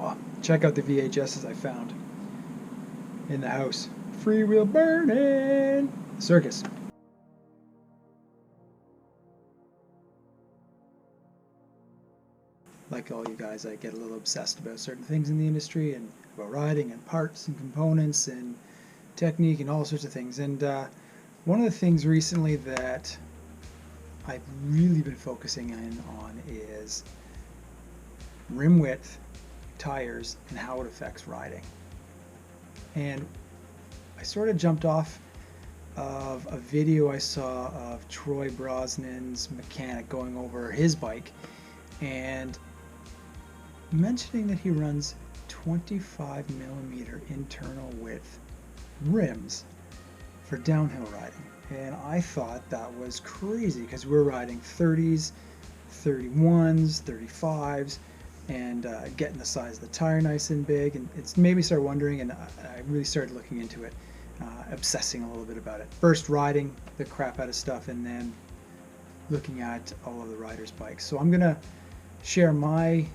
Oh, check out the VHSs I found in the house. Freewheel burning. Circus. Like all you guys, I get a little obsessed about certain things in the industry and about riding and parts and components and technique and all sorts of things. And one of the things recently that I've really been focusing in on is rim width, tires, and how it affects riding. And I sort of jumped off of a video I saw of Troy Brosnan's mechanic going over his bike and mentioning that he runs 25 millimeter internal width rims for downhill riding. And I thought that was crazy because we're riding 30s, 31s, 35s, and getting the size of the tire nice and big. And it's made me start wondering, and I really started looking into it, obsessing a little bit about it. First riding the crap out of stuff and then looking at all of the riders' bikes. So I'm going to share my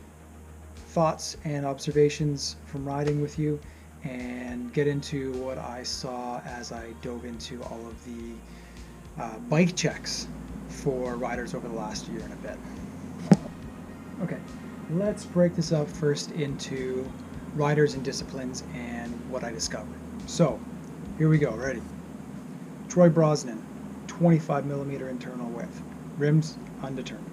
thoughts and observations from riding with you and get into what I saw as I dove into all of the bike checks for riders over the last year and a bit. Okay, let's break this up first into riders and disciplines and what I discovered. So here we go, ready? Troy Brosnan, 25 millimeter internal width, rims undetermined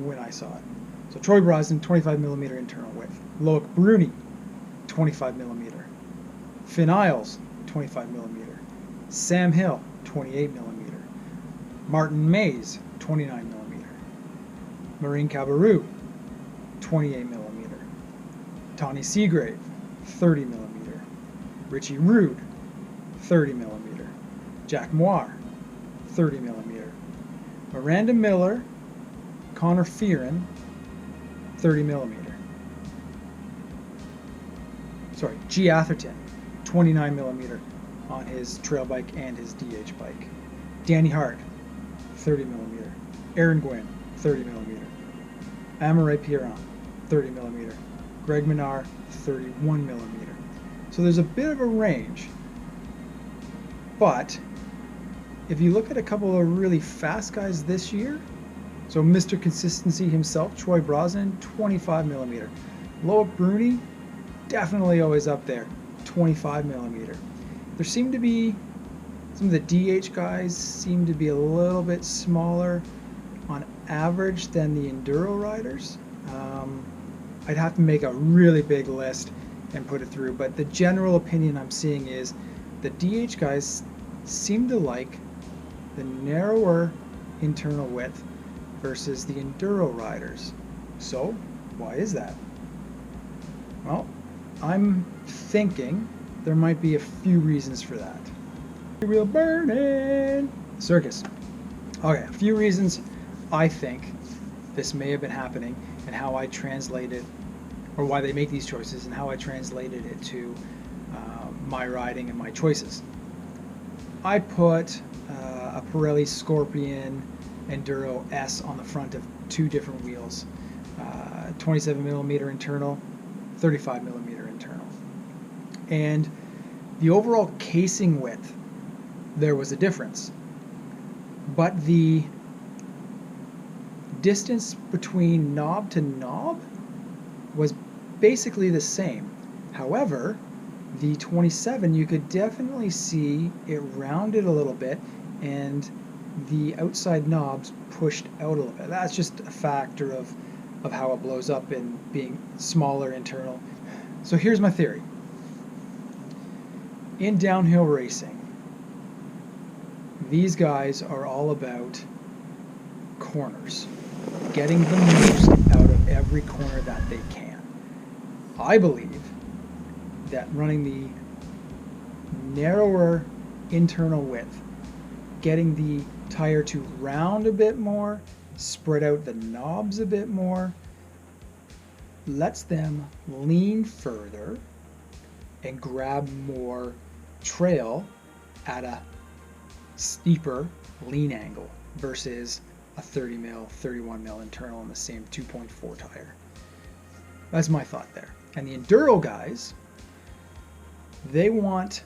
when I saw it. So Troy Brosnan, 25 millimeter internal width. Loic Bruni, 25 millimeter. Finn Isles, 25 millimeter. Sam Hill, 28 millimeter. Martin Mays, 29 millimeter. Marine Cabarrou, 28 millimeter. Tawny Seagrave, 30 millimeter. Richie Rude, 30 millimeter. Jack Moir, 30 millimeter. Miranda Miller, Connor Fearon, 30 millimeter. Sorry, G. Atherton, 29 millimeter on his trail bike and his DH bike. Danny Hart, 30 millimeter. Aaron Gwynn, 30 millimeter. Amaray Pierron, 30 millimeter. Greg Menard, 31 millimeter. So there's a bit of a range, but if you look at a couple of really fast guys this year, so Mr. Consistency himself, Troy Brosnan, 25 millimeter. Loic Bruni, definitely always up there, 25 millimeter. There seem to be, some of the DH guys seem to be a little bit smaller on average than the enduro riders. I'd have to make a really big list and put it through, but the general opinion I'm seeing is the DH guys seem to like the narrower internal width versus the enduro riders. So why is that? Well, I'm thinking there might be a few reasons for that. Freewheel burning. Circus. Okay, a few reasons I think this may have been happening and how I translated, or why they make these choices and how I translated it to my riding and my choices. I put a Pirelli Scorpion Enduro S on the front of two different wheels, 27 millimeter internal, 35 millimeter internal. And the overall casing width, there was a difference. But the distance between knob to knob was basically the same. However, the 27, you could definitely see it rounded a little bit and the outside knobs pushed out a little bit. That's just a factor of how it blows up in being smaller internal. So here's my theory. In downhill racing, these guys are all about corners, getting the most out of every corner that they can. I believe that running the narrower internal width, getting the tire to round a bit more, spread out the knobs a bit more, lets them lean further and grab more trail at a steeper lean angle versus a 30 mil, 31 mil internal on the same 2.4 tire. That's my thought there. And the enduro guys, they want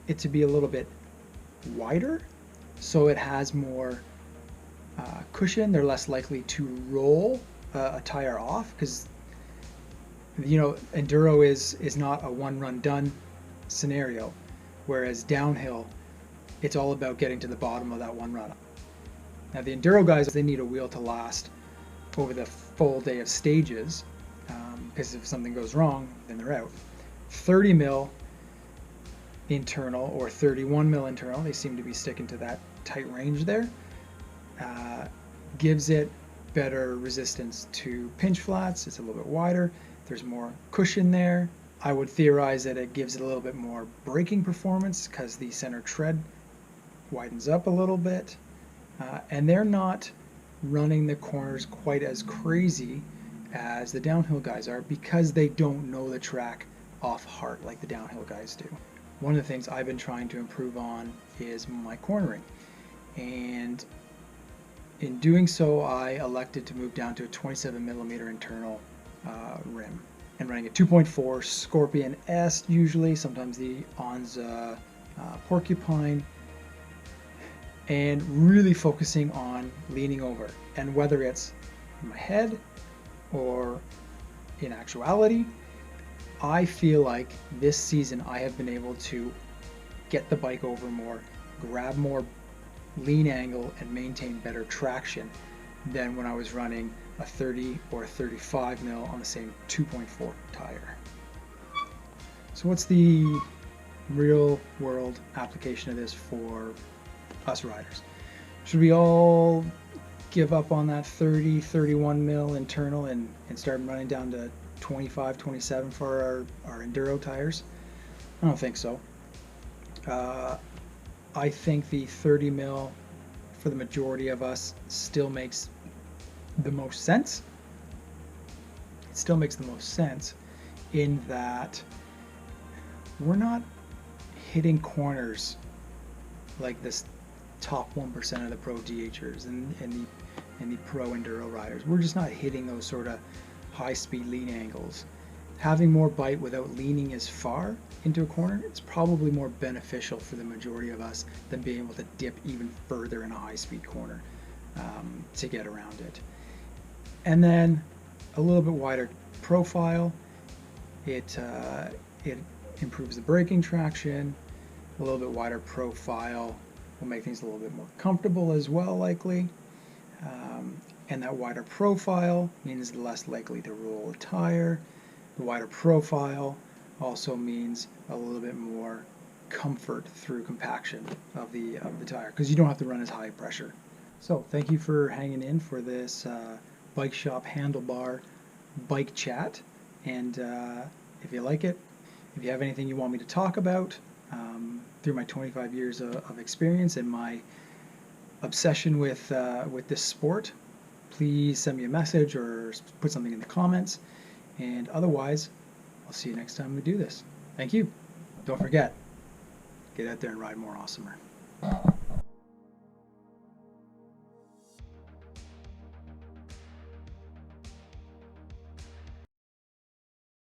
it to be a little bit wider so it has more cushion. They're less likely to roll a tire off because, you know, enduro is not a one run done scenario, whereas downhill it's all about getting to the bottom of that one run. Now the enduro guys, they need a wheel to last over the full day of stages, because if something goes wrong, then they're out. 30 mil internal or 31 mil internal, they seem to be sticking to that tight range there, gives it better resistance to pinch flats. It's a little bit wider. There's more cushion there. I would theorize that it gives it a little bit more braking performance because the center tread widens up a little bit, and they're not running the corners quite as crazy as the downhill guys are because they don't know the track off heart like the downhill guys do. One of the things I've been trying to improve on is my cornering, and in doing so I elected to move down to a 27 millimeter internal rim and running a 2.4 Scorpion S usually, sometimes the Onza Porcupine, and really focusing on leaning over. And whether it's in my head or in actuality, I feel like this season I have been able to get the bike over more, grab more lean angle, and maintain better traction than when I was running a 30 or 35 mil on the same 2.4 tire. So what's the real world application of this for us riders? Should we all give up on that 30, 31 mil internal and start running down to 25, 27 for our enduro tires? I don't think so. I think the 30 mil for the majority of us still makes the most sense. It still makes the most sense in that we're not hitting corners like this top 1% of the pro DHers and the pro enduro riders. We're just not hitting those sort of high speed lean angles. Having more bite without leaning as far into a corner, it's probably more beneficial for the majority of us than being able to dip even further in a high speed corner to get around it. And then a little bit wider profile, it improves the braking traction. A little bit wider profile will make things a little bit more comfortable as well, likely. And that wider profile means less likely to roll a tire. The wider profile also means a little bit more comfort through compaction of the tire because you don't have to run as high pressure. So thank you for hanging in for this bike shop handlebar bike chat, and if you like it, if you have anything you want me to talk about through my 25 years of experience and my obsession with this sport, please send me a message or put something in the comments. And otherwise, I'll see you next time we do this. Thank you. Don't forget, get out there and ride more awesomer.